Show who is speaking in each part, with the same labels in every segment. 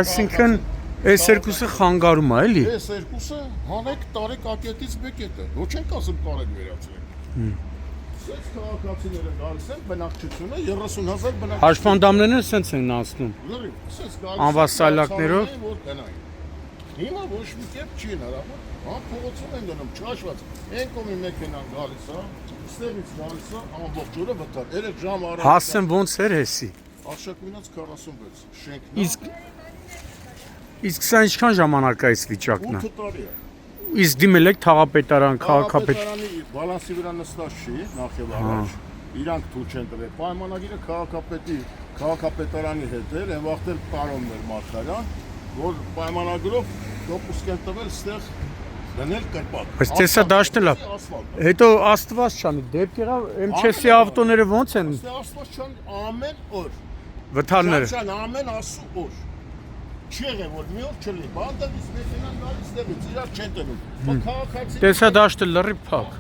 Speaker 1: Այսինքն այս երկուսը խանգարում է, էլի։
Speaker 2: Այս երկուսը հանեք տարեք ակետից բեկետը։ Ոչ ենք ասում կարեք վերացրեք։ Սենց քաղաքացիները գալիս են բնակչությունը 30,000 բնակչություն։
Speaker 1: Հաշվանդամներն սենց են անցնում։
Speaker 2: Լրիվ, սենց գալիս
Speaker 1: Անվասալակներով։
Speaker 2: որ գնային։ Հիմա ոչ մի կերպ չի հնարավոր։ Հա փողոցում են գնում, չհաշված։ Այն կողմի մեքենան գալիս է, ստեղից գալիս է, ամբողջ օրը վտար։ 3 ժամ առաջ։
Speaker 1: Հասցեն ոնց էր հեսի։
Speaker 2: Արշակունած 46 շենքն։
Speaker 1: Իսկ սա ինչքան ժամանակ է այս վիճակն է։
Speaker 2: 8 տարի է։
Speaker 1: Իսկ դիմել եք թաղապետարան, քաղաքապետ։
Speaker 2: Քաղաքապետարանի բալանսի վրա նստած չի, նախ եւ առաջ։ Իրանք թույլ չեն տվել։ Պայմանագիրը քաղաքապետարանի հետ էր, այն վաղտել պարոններ Մարտարյան, որ պայմանագրով դոպուսկ են տվել ստեղ դնել կրպակ։
Speaker 1: Բայց տեսա դաշտել է։ Հետո Աստված չանի, դեպք եղավ MÇS-ի ավտոները ոնց են։
Speaker 2: Աստված չան ամեն օր։
Speaker 1: Վթարները։
Speaker 2: Ամեն ասու օր։ Չի եղել որ մի օր չլի, բանդավից մեքենան գալիս ստեղից, իրար չեն տնում։ Քաղաքացի։
Speaker 1: Տեսա դաշտել լրի փակ։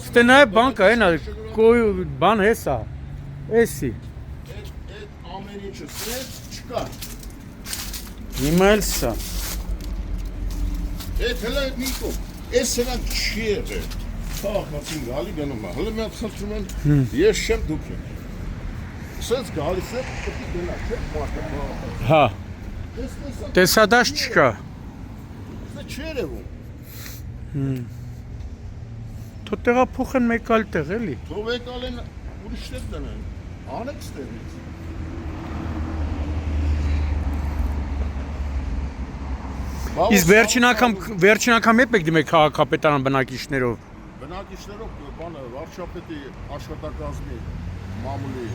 Speaker 1: Ստե նայ բանկա այնա, կոյ բան հեսա։ Էսի։
Speaker 2: Այդ ամեն ինչը սենց չկա։
Speaker 1: Հիմա էլ սա։
Speaker 2: Այդ հլա մի կողմ, այս սրանք չի եղել։ Քաղաքացին գալի գնում է, հլը մի հատ խնդրում են, ես չեմ դուք եք։ Սենց գալիս է, պտի գնա, չէ՞, մարդը։
Speaker 1: Հա։ Տեսա դաշտ չկա։
Speaker 2: Սա չի երևում։
Speaker 1: Թո տեղափոխեն մեկ այլ տեղ էլի։
Speaker 2: Թող եկալ են ուրիշ տեղ տնեն, անեք ստեղից։
Speaker 1: Իսկ վերջին անգամ եք դիմել քաղաքապետարան բնակիչներով։
Speaker 2: Բնակիչներով բանը վարչապետի աշխատակազմի մամուլի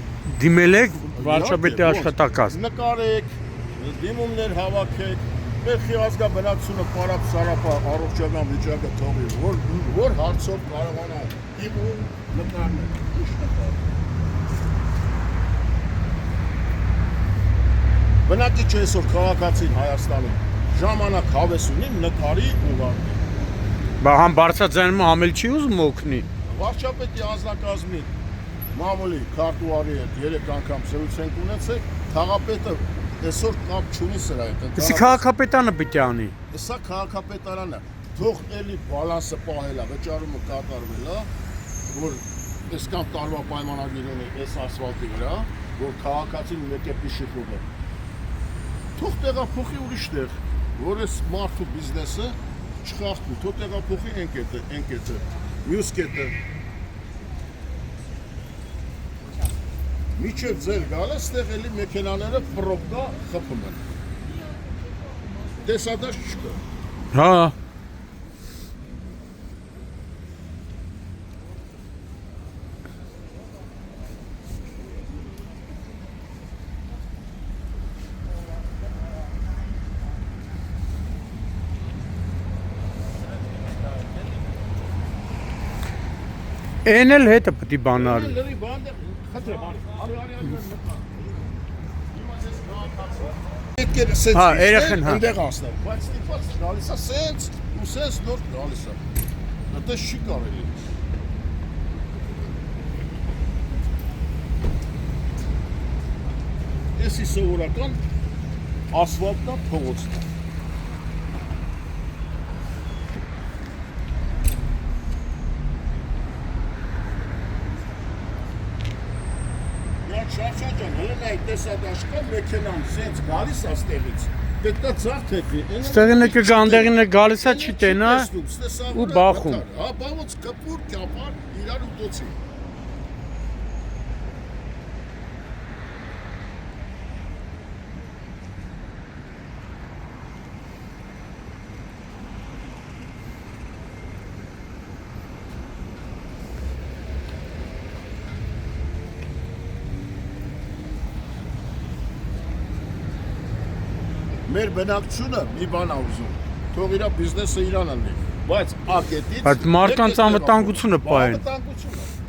Speaker 1: Դիմել եք վարչապետի աշխատակազմ։
Speaker 2: Նկարեք, դիմումներ հավաքեք, Մեղքի ազգաբնակչությունը պարապ սարապա առողջական վիճակը թողի, որ հարցով կարողանա դիմում նկարներ, ինչ նկար։ Բնակիչ այսօր քաղաքացին Հայաստանում ժամանակ հավես ունի նկարի ուղարկի։
Speaker 1: Բա համ բարձրաձայնումը համել չի ուզում օգնի։
Speaker 2: Վարչապետի անձնակազմի մամուլի քարտուղարի հետ 3 անգամ զրույց ունեցեք, թաղապետը այսօր կապ չունի սրա հետ։
Speaker 1: Իսկ քաղաքապետարանը պիտի անի։
Speaker 2: Սա քաղաքապետարանը թող էլի բալանսը պահել է, վճարումը կատարվել է, որ այսքան տարվա պայմանագիր ունի այս ասֆալտի վրա, որ քաղաքացին մեկ է պիշիխով է։ Թող տեղափոխի ուրիշ տեղ, որ այս մարդու բիզնեսը չխախտի, թող տեղափոխի այն կետը, մյուս կետը։ Միջև ձեր գալը ստեղ էլի մեքենաները պրոբկա խփում են։ Տեսադաշ չկա։
Speaker 1: Հա։ Էն էլ հետը պտի բանար։
Speaker 2: Լրի բանդը խնդրեմ, արի։
Speaker 1: Հա, երեխեն հա։
Speaker 2: Այնտեղ ասնել, բայց ստիպված գալիս է սենց ու սենց նոր գալիս է։ Դա չի կարելի։ Էսի սովորական ասֆալտն է, փողոցն է։ Շարժան, հլը նայք տեսադաշկա մեքենան սենց գալիս է ստեղից, պետքա ձախ թեքվի։
Speaker 1: Ստեղին եկը գանդեղին է գալիս է չի տենա ու բախում։
Speaker 2: Հա, բաղոց կպուր, կապար, իրար ուտոցի։ Մեր բնակչությունը մի բան ա ուզում, թող իրա բիզնեսը իրան անի, բայց ակետից…
Speaker 1: Բայց մարդկանց անվտանգությունը պահեն։
Speaker 2: Անվտանգությունը։